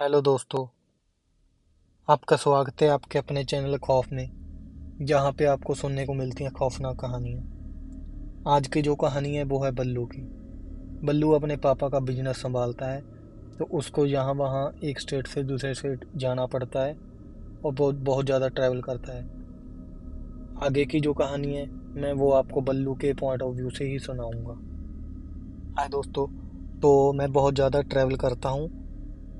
Hello दोस्तों। आपका स्वागत है आपके अपने चैनल खौफ में, जहाँ पे आपको सुनने को मिलती हैं खौफनाक कहानियाँ। आज की जो कहानी है वो है बल्लू की। बल्लू अपने पापा का बिजनेस संभालता है, तो उसको यहाँ वहाँ एक स्टेट से दूसरे स्टेट जाना पड़ता है और बहुत बहुत ज़्यादा ट्रैवल करता है। आगे की जो कहानी है मैं वो आपको बल्लू के पॉइंट ऑफ व्यू से ही सुनाऊँगा। हाय दोस्तों। तो मैं बहुत ज़्यादा ट्रैवल करता हूँ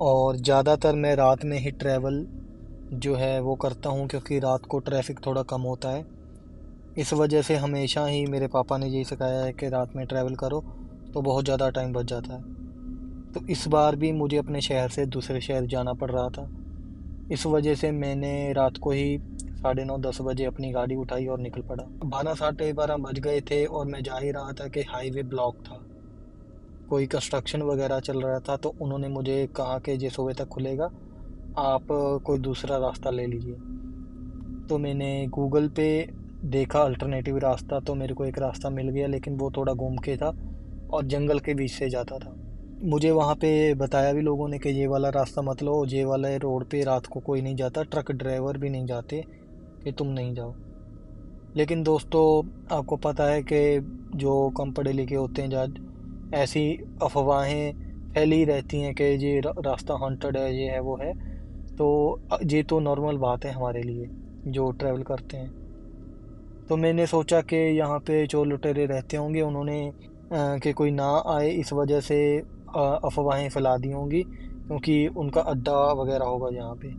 और ज़्यादातर मैं रात में ही ट्रैवल जो है वो करता हूँ, क्योंकि रात को ट्रैफिक थोड़ा कम होता है। इस वजह से हमेशा ही मेरे पापा ने यही सिखाया है कि रात में ट्रैवल करो तो बहुत ज़्यादा टाइम बच जाता है। तो इस बार भी मुझे अपने शहर से दूसरे शहर जाना पड़ रहा था। इस वजह से मैंने रात को ही 9:30-10 बजे अपनी गाड़ी उठाई और निकल पड़ा। 12 साढ़े 12 बज गए थे और मैं जा ही रहा था कि हाईवे ब्लॉक था। कोई कंस्ट्रक्शन वगैरह चल रहा था, तो उन्होंने मुझे कहा कि ये सुबह तक खुलेगा, आप कोई दूसरा रास्ता ले लीजिए। तो मैंने गूगल पे देखा अल्टरनेटिव रास्ता, तो मेरे को एक रास्ता मिल गया, लेकिन वो थोड़ा घूम के था और जंगल के बीच से जाता था। मुझे वहाँ पे बताया भी लोगों ने कि ये वाला रास्ता मत लो, ये वाला रोड पे रात को कोई नहीं जाता, ट्रक ड्राइवर भी नहीं जाते, कि तुम नहीं जाओ। लेकिन दोस्तों, आपको पता है कि जो कम पढ़े लिखे होते हैं, जहाँ ऐसी अफवाहें फैली रहती हैं कि ये रास्ता हॉन्टेड है, ये है वो है। तो ये तो नॉर्मल बात है हमारे लिए जो ट्रैवल करते हैं। तो मैंने सोचा कि यहाँ पे जो लुटेरे रहते होंगे उन्होंने कि कोई ना आए, इस वजह से अफवाहें फैला दी होंगी, क्योंकि उनका अड्डा वगैरह होगा यहाँ पे।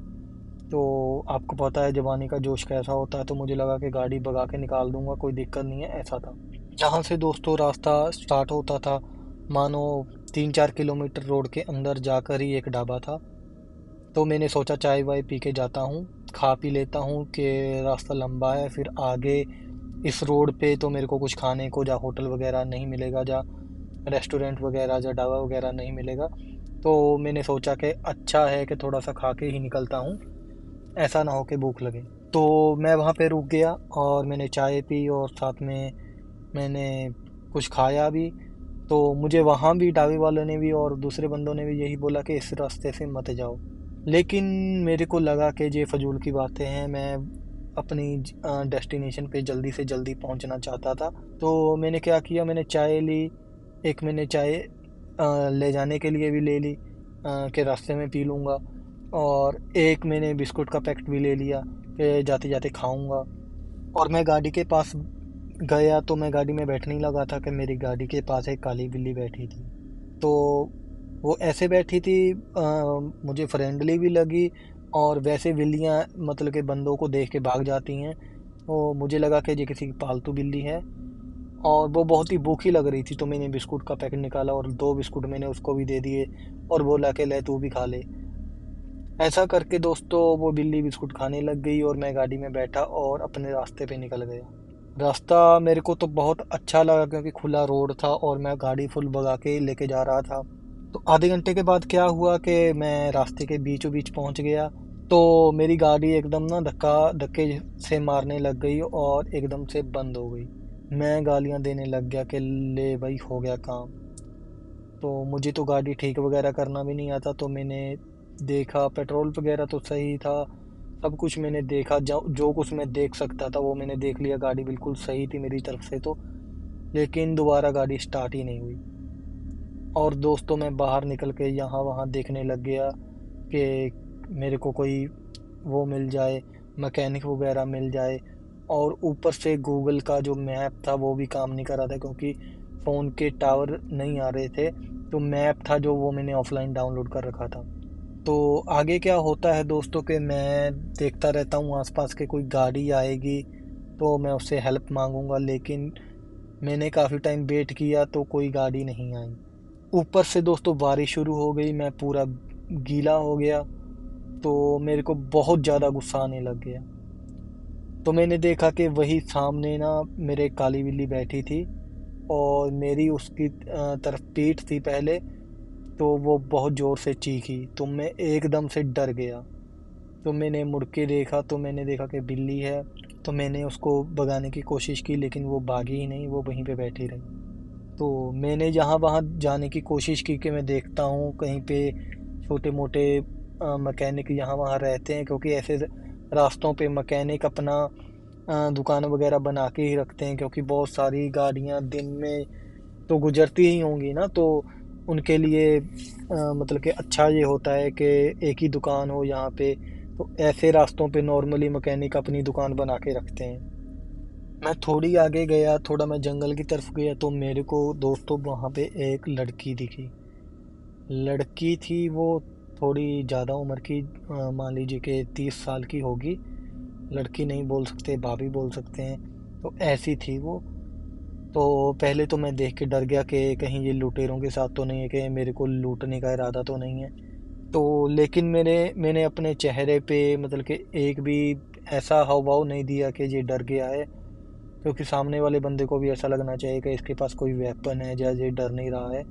तो आपको पता है जवानी का जोश कैसा होता है, तो मुझे लगा कि गाड़ी भगा के निकाल दूंगा, कोई दिक्कत नहीं है, ऐसा था। जहाँ से दोस्तों रास्ता स्टार्ट होता था, मानो 3-4 किलोमीटर रोड के अंदर जाकर ही एक ढाबा था। तो मैंने सोचा चाय वाय पी के जाता हूँ, खा पी लेता हूँ कि रास्ता लंबा है, फिर आगे इस रोड पे तो मेरे को कुछ खाने को जा होटल वगैरह नहीं मिलेगा, जा रेस्टोरेंट वगैरह जा ढाबा वगैरह नहीं मिलेगा। तो मैंने सोचा कि अच्छा है कि थोड़ा सा खा के ही निकलता हूँ, ऐसा ना हो कि भूख लगे। तो मैं वहाँ पे रुक गया और मैंने चाय पी और साथ में मैंने कुछ खाया भी। तो मुझे वहाँ भी ढाबे वालों ने भी और दूसरे बंदों ने भी यही बोला कि इस रास्ते से मत जाओ। लेकिन मेरे को लगा कि ये फजूल की बातें हैं, मैं अपनी डेस्टिनेशन पे जल्दी से जल्दी पहुंचना चाहता था। तो मैंने क्या किया, मैंने चाय ली। एक मैंने चाय ले जाने के लिए भी ले ली, कि रास्ते में पी लूँगा। और एक मैंने बिस्कुट का पैकेट भी ले लिया कि जाते जाते खाऊंगा। और मैं गाड़ी के पास गया तो मैं गाड़ी में बैठने ही लगा था कि मेरी गाड़ी के पास एक काली बिल्ली बैठी थी। तो वो ऐसे बैठी थी, मुझे फ्रेंडली भी लगी। और वैसे बिल्लियाँ मतलब कि बंदों को देख के भाग जाती हैं, तो मुझे लगा कि ये किसी की पालतू बिल्ली है। और वो बहुत ही भूखी लग रही थी, तो मैंने बिस्कुट का पैकेट निकाला और 2 बिस्कुट मैंने उसको भी दे दिए और बोला कि ले तू भी खा ले। ऐसा करके दोस्तों वो बिल्ली बिस्कुट खाने लग गई और मैं गाड़ी में बैठा और अपने रास्ते पे निकल गया। रास्ता मेरे को तो बहुत अच्छा लगा, क्योंकि खुला रोड था और मैं गाड़ी फुल भगा के लेके जा रहा था। तो आधे घंटे के बाद क्या हुआ कि मैं रास्ते के बीचों बीच पहुंच गया। तो मेरी गाड़ी एकदम ना धक्का धक्के से मारने लग गई और एकदम से बंद हो गई। मैं गालियां देने लग गया कि ले भाई हो गया काम। तो मुझे तो गाड़ी ठीक वगैरह करना भी नहीं आता, तो मैंने देखा पेट्रोल वगैरह तो सही था, सब कुछ मैंने देखा, जो जो कुछ मैं देख सकता था वो मैंने देख लिया, गाड़ी बिल्कुल सही थी मेरी तरफ से तो। लेकिन दोबारा गाड़ी स्टार्ट ही नहीं हुई। और दोस्तों मैं बाहर निकल के यहाँ वहाँ देखने लग गया कि मेरे को कोई वो मिल जाए, मैकेनिक वगैरह मिल जाए। और ऊपर से गूगल का जो मैप था वो भी काम नहीं कर रहा था, क्योंकि फ़ोन के टावर नहीं आ रहे थे। तो मैप था जो वो मैंने ऑफलाइन डाउनलोड कर रखा था। तो आगे क्या होता है दोस्तों कि मैं देखता रहता हूँ आसपास के कोई गाड़ी आएगी तो मैं उससे हेल्प मांगूंगा, लेकिन मैंने काफ़ी टाइम वेट किया तो कोई गाड़ी नहीं आई। ऊपर से दोस्तों बारिश शुरू हो गई, मैं पूरा गीला हो गया। तो मेरे को बहुत ज़्यादा गुस्सा आने लग गया। तो मैंने देखा कि वही सामने ना मेरे काली बिल्ली बैठी थी और मेरी उसकी तरफ पीठ थी पहले। तो वो बहुत ज़ोर से चीखी, तो मैं एकदम से डर गया। तो मैंने मुड़ के देखा तो मैंने देखा कि बिल्ली है। तो मैंने उसको भगाने की कोशिश की, लेकिन वो भागी ही नहीं, वो वहीं पे बैठी रही। तो मैंने जहाँ वहाँ जाने की कोशिश की कि मैं देखता हूँ कहीं पे छोटे मोटे मैकेनिक यहाँ वहाँ रहते हैं, क्योंकि ऐसे रास्तों पे मैकेनिक अपना दुकान वगैरह बना के ही रखते हैं, क्योंकि बहुत सारी गाड़ियाँ दिन में तो गुजरती ही होंगी ना, तो उनके लिए मतलब कि अच्छा ये होता है कि एक ही दुकान हो यहाँ पे। तो ऐसे रास्तों पे नॉर्मली मैकेनिक अपनी दुकान बना के रखते हैं। मैं थोड़ी आगे गया, थोड़ा मैं जंगल की तरफ गया, तो मेरे को दोस्तों वहाँ पे एक लड़की दिखी। लड़की थी वो थोड़ी ज़्यादा उम्र की, मान लीजिए कि 30 साल की होगी। लड़की नहीं बोल सकते, भाभी बोल सकते हैं। तो ऐसी थी वो। तो पहले तो मैं देख के डर गया कि कहीं ये लुटेरों के साथ तो नहीं है, कि मेरे को लूटने का इरादा तो नहीं है। तो लेकिन मैंने अपने चेहरे पे मतलब कि एक भी ऐसा हाव भाव नहीं दिया कि ये डर गया है, क्योंकि सामने वाले बंदे को भी ऐसा लगना चाहिए कि इसके पास कोई वेपन है या ये डर नहीं रहा है,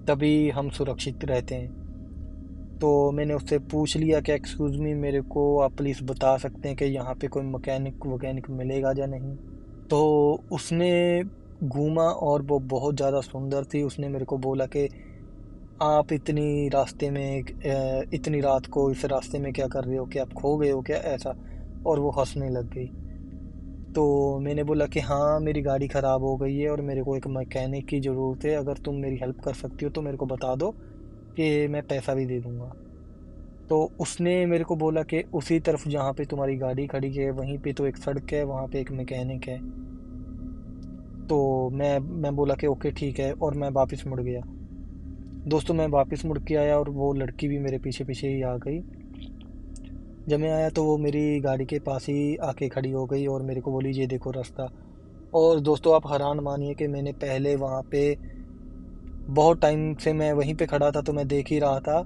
तभी हम सुरक्षित रहते हैं। तो मैंने उससे पूछ लिया कि एक्सक्यूज़ मी, मेरे को आप प्लीज़ बता सकते हैं कि यहाँ पे कोई मैकेनिक वैकेनिक मिलेगा या नहीं। तो उसने घूमा, और वो बहुत ज़्यादा सुंदर थी। उसने मेरे को बोला कि आप इतनी रास्ते में इतनी रात को इस रास्ते में क्या कर रहे हो, कि आप खो गए हो क्या, ऐसा। और वो हंसने लग गई। तो मैंने बोला कि हाँ, मेरी गाड़ी ख़राब हो गई है और मेरे को एक मैकेनिक की ज़रूरत है, अगर तुम मेरी हेल्प कर सकती हो तो मेरे को बता दो, कि मैं पैसा भी दे दूँगा। तो उसने मेरे को बोला कि उसी तरफ जहाँ पे तुम्हारी गाड़ी खड़ी है, वहीं पे तो एक सड़क है, वहाँ पे एक मैकेनिक है। तो मैं बोला कि ओके ठीक है, और मैं वापस मुड़ गया। दोस्तों, मैं वापस मुड़ के आया और वो लड़की भी मेरे पीछे पीछे ही आ गई। जब मैं आया तो वो मेरी गाड़ी के पास ही आके खड़ी हो गई और मेरे को बोली, ये देखो रास्ता। और दोस्तों, आप हैरान मानिए कि मैंने पहले वहाँ पे बहुत टाइम से मैं वहीं पे खड़ा था, तो मैं देख ही रहा था।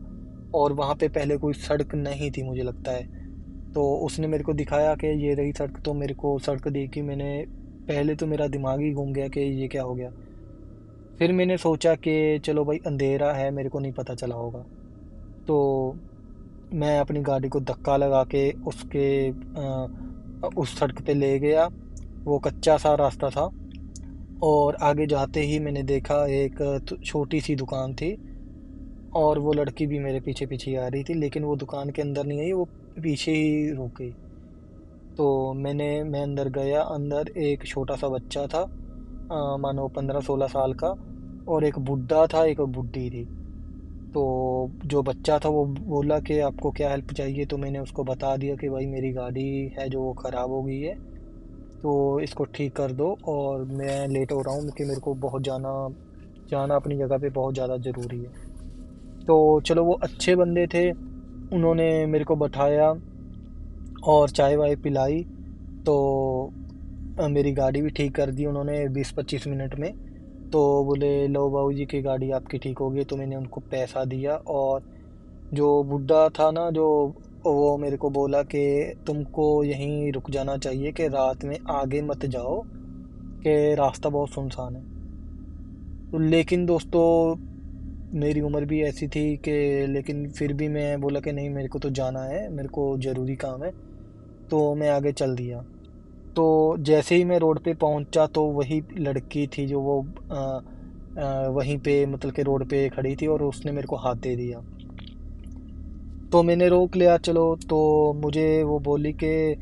और वहाँ पे पहले कोई सड़क नहीं थी, मुझे लगता है। तो उसने मेरे को दिखाया कि ये रही सड़क, तो मेरे को सड़क देखी मैंने। पहले तो मेरा दिमाग ही घूम गया कि ये क्या हो गया। फिर मैंने सोचा कि चलो भाई, अंधेरा है, मेरे को नहीं पता चला होगा। तो मैं अपनी गाड़ी को धक्का लगा के उस सड़क पे ले गया। वो कच्चा सा रास्ता था, और आगे जाते ही मैंने देखा एक छोटी सी दुकान थी, और वो लड़की भी मेरे पीछे पीछे आ रही थी, लेकिन वो दुकान के अंदर नहीं आई, वो पीछे ही रुक गई। तो मैं अंदर गया। अंदर एक छोटा सा बच्चा था, मानो 15-16 साल का, और एक बुढ़ा था, एक बुढ़ी थी। तो जो बच्चा था वो बोला कि आपको क्या हेल्प चाहिए, तो मैंने उसको बता दिया कि भाई, मेरी गाड़ी है जो वो ख़राब हो गई है, तो इसको ठीक कर दो, और मैं लेट हो रहा हूँ क्योंकि मेरे को बहुत जाना जाना अपनी जगह पे बहुत ज़्यादा ज़रूरी है। तो चलो, वो अच्छे बंदे थे। उन्होंने मेरे को बैठाया और चाय वाय पिलाई। तो मेरी गाड़ी भी ठीक कर दी उन्होंने 20-25 मिनट में। तो बोले, लो बाबू जी की गाड़ी आपकी ठीक हो गई। तो मैंने उनको पैसा दिया, और जो बुड्ढा था ना, जो वो मेरे को बोला कि तुमको यहीं रुक जाना चाहिए, कि रात में आगे मत जाओ, कि रास्ता बहुत सुनसान है। तो लेकिन दोस्तों, मेरी उम्र भी ऐसी थी कि, लेकिन फिर भी मैं बोला कि नहीं, मेरे को तो जाना है, मेरे को ज़रूरी काम है। तो मैं आगे चल दिया। तो जैसे ही मैं रोड पे पहुंचा, तो वही लड़की थी जो वो वहीं पे मतलब कि रोड पे खड़ी थी, और उसने मेरे को हाथ दे दिया। तो मैंने रोक लिया, चलो। तो मुझे वो बोली कि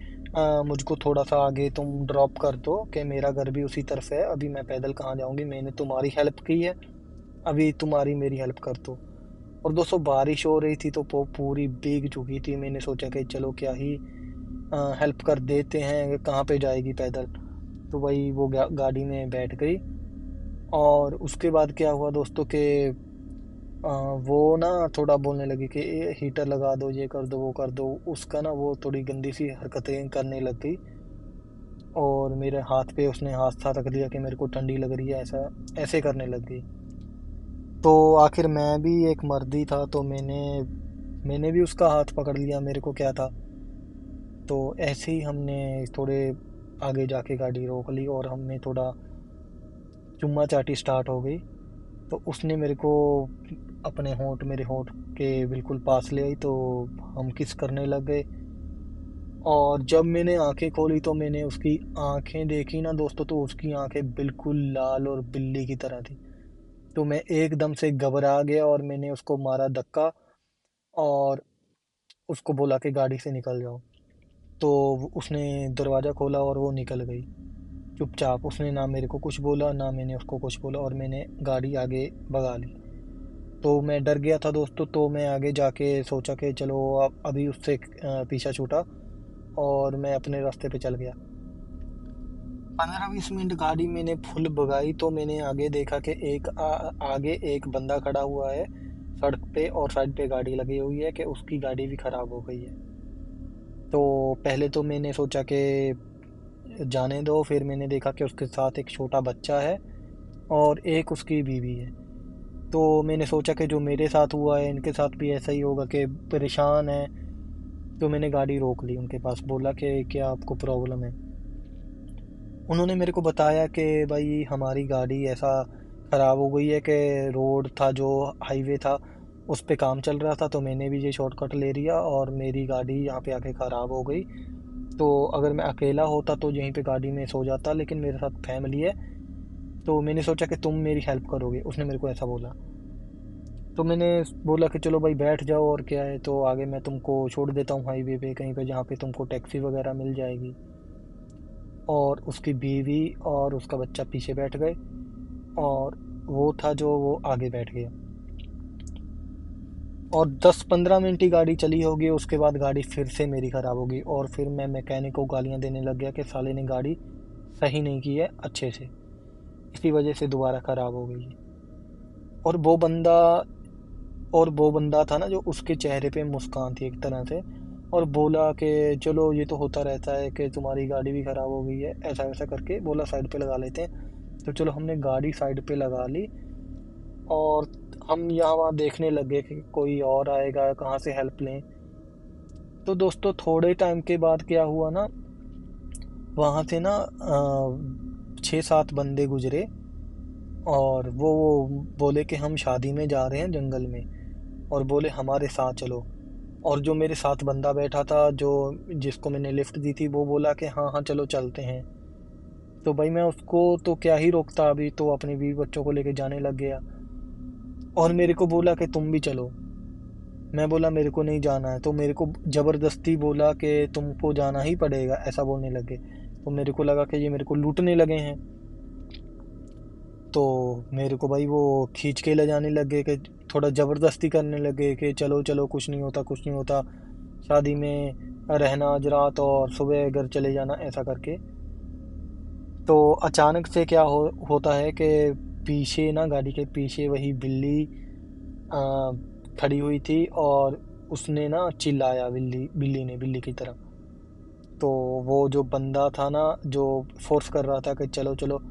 मुझको थोड़ा सा आगे तुम ड्रॉप कर दो, कि मेरा घर भी उसी तरफ है, अभी मैं पैदल कहाँ जाऊंगी, मैंने तुम्हारी हेल्प की है, अभी तुम्हारी मेरी हेल्प कर दो। और दोस्तों, बारिश हो रही थी, तो वो पूरी भीग चुकी थी। मैंने सोचा कि चलो, क्या ही हेल्प कर देते हैं, कहाँ पे जाएगी पैदल। तो वही वो गाड़ी में बैठ गई। और उसके बाद क्या हुआ दोस्तों कि वो ना थोड़ा बोलने लगी कि हीटर लगा दो, ये कर दो, वो कर दो। उसका ना वो थोड़ी गंदी सी हरकतें करने लग गई, और मेरे हाथ पे उसने हाथ सा रख दिया कि मेरे को ठंडी लग रही है, ऐसा ऐसे करने लग गई। तो आखिर मैं भी एक मर्दी था, तो मैंने भी उसका हाथ पकड़ लिया, मेरे को क्या था। तो ऐसे ही हमने थोड़े आगे जाके गाड़ी रोक ली, और हमने थोड़ा चुम्मा चाटी स्टार्ट हो गई। तो उसने मेरे को अपने होंठ मेरे होंठ के बिल्कुल पास ले आई, तो हम किस करने लग गए। और जब मैंने आंखें खोली, तो मैंने उसकी आंखें देखी ना दोस्तों, तो उसकी आंखें बिल्कुल लाल और बिल्ली की तरह थी। तो मैं एकदम से घबरा गया, और मैंने उसको मारा धक्का। और उसको बोला कि गाड़ी से निकल जाओ। तो उसने दरवाज़ा खोला और वो निकल गई चुपचाप। उसने ना मेरे को कुछ बोला, ना मैंने उसको कुछ बोला, और मैंने गाड़ी आगे भगा ली। तो मैं डर गया था दोस्तों, तो मैं आगे जाके सोचा कि चलो अब अभी उससे पीछा छूटा, और मैं अपने रास्ते पे चल गया। 15-20 मिनट गाड़ी मैंने फुल भगाई, तो मैंने आगे देखा कि आगे एक बंदा खड़ा हुआ है सड़क पे, और साइड पे गाड़ी लगी हुई है कि उसकी गाड़ी भी ख़राब हो गई है। तो पहले तो मैंने सोचा कि जाने दो, फिर मैंने देखा कि उसके साथ एक छोटा बच्चा है और एक उसकी बीवी है। तो मैंने सोचा कि जो मेरे साथ हुआ है इनके साथ भी ऐसा ही होगा, कि परेशान है। तो मैंने गाड़ी रोक ली उनके पास, बोला कि क्या आपको प्रॉब्लम है। उन्होंने मेरे को बताया कि भाई हमारी गाड़ी ऐसा ख़राब हो गई है कि रोड था जो हाईवे था उस पे काम चल रहा था, तो मैंने भी ये शॉर्टकट ले लिया और मेरी गाड़ी यहाँ पे आके ख़राब हो गई। तो अगर मैं अकेला होता तो यहीं पे गाड़ी में सो जाता, लेकिन मेरे साथ फैमिली है, तो मैंने सोचा कि तुम मेरी हेल्प करोगे, उसने मेरे को ऐसा बोला। तो मैंने बोला कि चलो भाई बैठ जाओ, और क्या है, तो आगे मैं तुमको छोड़ देता हूँ हाईवे पे कहीं पे, जहाँ पे तुमको टैक्सी वगैरह मिल जाएगी। और उसकी बीवी और उसका बच्चा पीछे बैठ गए, और वो था जो वो आगे बैठ गया। और 10-15 मिनट ही गाड़ी चली होगी, उसके बाद गाड़ी फिर से मेरी ख़राब होगी, और फिर मैं मैकेनिक को गालियाँ देने लग गया कि साले ने गाड़ी सही नहीं की है अच्छे से, इसी वजह से दोबारा ख़राब हो गई है। और वो बंदा था ना, जो उसके चेहरे पे मुस्कान थी एक तरह से, और बोला कि चलो ये तो होता रहता है कि तुम्हारी गाड़ी भी ख़राब हो गई है, ऐसा वैसा करके बोला साइड पे लगा लेते हैं। तो चलो हमने गाड़ी साइड पे लगा ली, और हम यहाँ वहाँ देखने लगे कि कोई और आएगा, कहाँ से हेल्प लें। तो दोस्तों थोड़े टाइम के बाद क्या हुआ ना, वहाँ से ना 6-7 बंदे गुजरे, और वो बोले कि हम शादी में जा रहे हैं जंगल में, और बोले हमारे साथ चलो। और जो मेरे साथ बंदा बैठा था, जो जिसको मैंने लिफ्ट दी थी, वो बोला कि हाँ हाँ चलो चलते हैं। तो भाई मैं उसको तो क्या ही रोकता, अभी तो अपने बीवी बच्चों को लेके जाने लग गया। और मेरे को बोला कि तुम भी चलो। मैं बोला मेरे को नहीं जाना है, तो मेरे को ज़बरदस्ती बोला कि तुमको जाना ही पड़ेगा, ऐसा बोलने लगे। तो मेरे को लगा कि ये मेरे को लूटने लगे हैं। तो मेरे को भाई वो खींच के ले जाने लगे, कि थोड़ा ज़बरदस्ती करने लगे कि चलो चलो, कुछ नहीं होता कुछ नहीं होता, शादी में रहना आज रात और सुबह घर चले जाना, ऐसा करके। तो अचानक से क्या होता है कि पीछे ना, गाड़ी के पीछे वही बिल्ली आ, खड़ी हुई थी, और उसने ना चिल्लाया, बिल्ली बिल्ली ने, बिल्ली की तरह। तो वो जो बंदा था ना, जो फोर्स कर रहा था कि चलो चलो,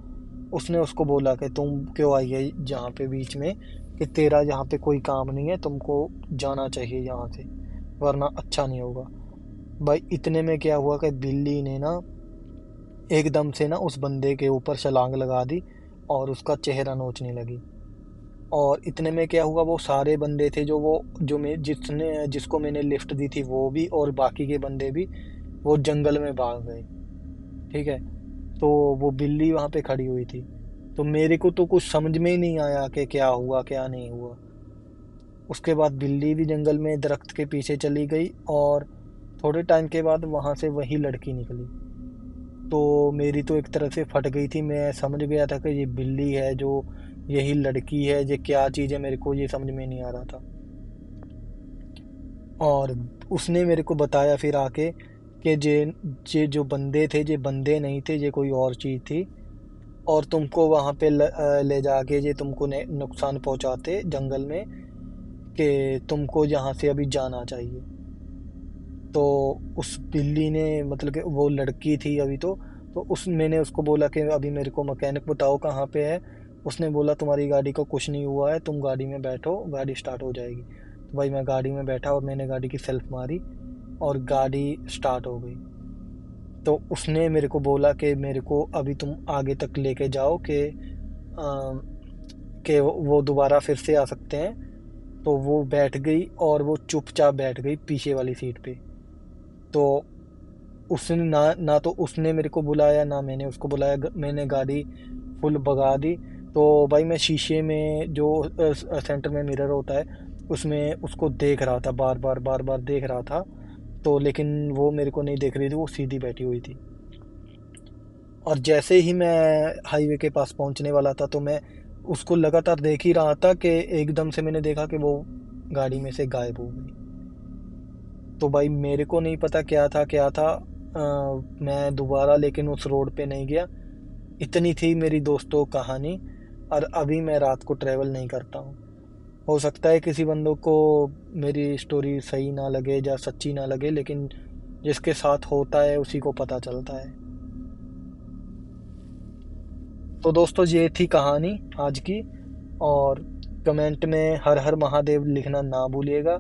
उसने उसको बोला कि तुम क्यों आई है यहाँ पे बीच में, कि तेरा यहाँ पे कोई काम नहीं है, तुमको जाना चाहिए यहाँ से, वरना अच्छा नहीं होगा। भाई इतने में क्या हुआ कि बिल्ली ने ना एकदम से ना उस बंदे के ऊपर छलांग लगा दी, और उसका चेहरा नोचने लगी। और इतने में क्या हुआ, वो सारे बंदे थे जो मैं जिसको मैंने लिफ्ट दी थी, वो भी और बाकी के बंदे भी, वो जंगल में भाग गए। ठीक है। तो वो बिल्ली वहाँ पे खड़ी हुई थी। तो मेरे को तो कुछ समझ में ही नहीं आया कि क्या हुआ क्या नहीं हुआ। उसके बाद बिल्ली भी जंगल में दरख्त के पीछे चली गई, और थोड़े टाइम के बाद वहाँ से वही लड़की निकली। तो मेरी तो एक तरह से फट गई थी, मैं समझ गया था कि ये बिल्ली है, जो यही लड़की है, ये क्या चीज़ है, मेरे को ये समझ में नहीं आ रहा था। और उसने मेरे को बताया फिर आके कि जे जो बंदे थे, ये बंदे नहीं थे, ये कोई और चीज़ थी, और तुमको वहाँ पे ले जाके ये तुमको नुकसान पहुँचाते जंगल में, कि तुमको यहाँ से अभी जाना चाहिए। तो उस बिल्ली ने, मतलब कि वो लड़की थी अभी तो उस मैंने उसको बोला कि अभी मेरे को मैकेनिक बताओ कहाँ पे है। उसने बोला तुम्हारी गाड़ी को कुछ नहीं हुआ है, तुम गाड़ी में बैठो, गाड़ी स्टार्ट हो जाएगी। तो भाई मैं गाड़ी में बैठा, और मैंने गाड़ी की सेल्फ मारी, और गाड़ी स्टार्ट हो गई। तो उसने मेरे को बोला कि मेरे को अभी तुम आगे तक लेके जाओ, कि वो दोबारा फिर से आ सकते हैं। तो वो बैठ गई, और वो चुपचाप बैठ गई पीछे वाली सीट पे। तो उसने ना ना तो उसने मेरे को बुलाया, ना मैंने उसको बुलाया, मैंने गाड़ी फुल भगा दी। तो भाई मैं शीशे में, जो सेंटर में मिरर होता है, उसमें उसको देख रहा था, बार बार बार बार देख रहा था। तो लेकिन वो मेरे को नहीं देख रही थी, वो सीधी बैठी हुई थी। और जैसे ही मैं हाईवे के पास पहुंचने वाला था तो मैं उसको लगातार देख ही रहा था कि एकदम से मैंने देखा कि वो गाड़ी में से गायब हो गई। तो भाई मेरे को नहीं पता क्या था। मैं दोबारा लेकिन उस रोड पे नहीं गया। इतनी थी मेरी दोस्तों कहानी। और अभी मैं रात को ट्रैवल नहीं करता हूँ। हो सकता है किसी बंदों को मेरी स्टोरी सही ना लगे या सच्ची ना लगे, लेकिन जिसके साथ होता है उसी को पता चलता है। तो दोस्तों ये थी कहानी आज की। और कमेंट में हर हर महादेव लिखना ना भूलिएगा।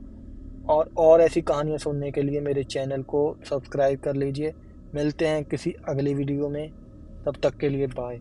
और ऐसी कहानियाँ सुनने के लिए मेरे चैनल को सब्सक्राइब कर लीजिए। मिलते हैं किसी अगली वीडियो में, तब तक के लिए बाय।